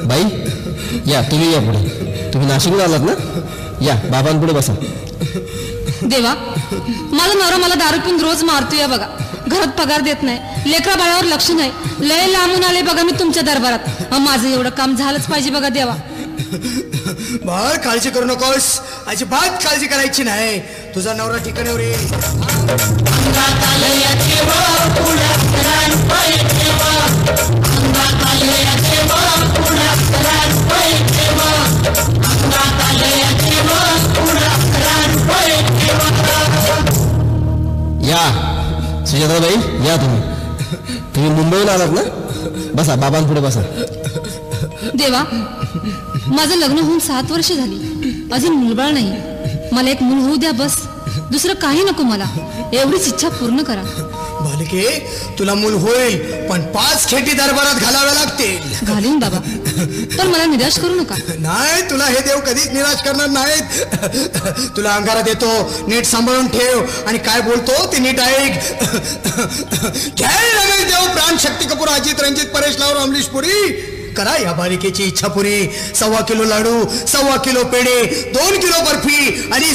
बाई या, तुम्ही या पुढे. तुम्ही नाशिकहून आलात ना? या बाबांपुढे बसा. देवा, माझा नवरा मला दारू पिऊन रोज मारतोय बघा. घरात पगार देत नाही, लेकरा बाळावर लक्ष नाही. लय लांबून आले बघा मी तुमच्या दरबारात. माझं एवढं काम झालंच पाहिजे बघा देवा. बाळ काळजी करू नकोस, अजिबात काळजी करायची नाही. तुझा नवरा ठिकाणावर येईल. या सुजाताबाई, या तुम्ही मुंबईहून आलात ना? बसा बाबांपुढे बसा. देवा, माझं लग्न होऊन 7 वर्ष झाली, अजून मुलबाळ नाही. मला एक मूल होऊ द्या बस, दुसरं काही नको मला. एवढीच इच्छा पूर्ण करा. बालिके, तुला मूल होईल, पण 5 खेटी दरबारात घालाव्या लागतील. घालीन बाबा, पण मला निराश करू नका. नाही, तुला हे देव कधीच निराश करणार नाहीत. तुला अंगारा देतो, नीट सांभाळून ठेव आणि काय बोलतो ते नीट ऐक. जय रमेश देव, प्राण शक्ती कपूर, अजित रंजित, परेश लावून, अमरीश पुरी. करा या बालिकेची इच्छा पुरी. 1.25 किलो लाडू, 1.25 किलो पेढे, 2 किलो बर्फी आणि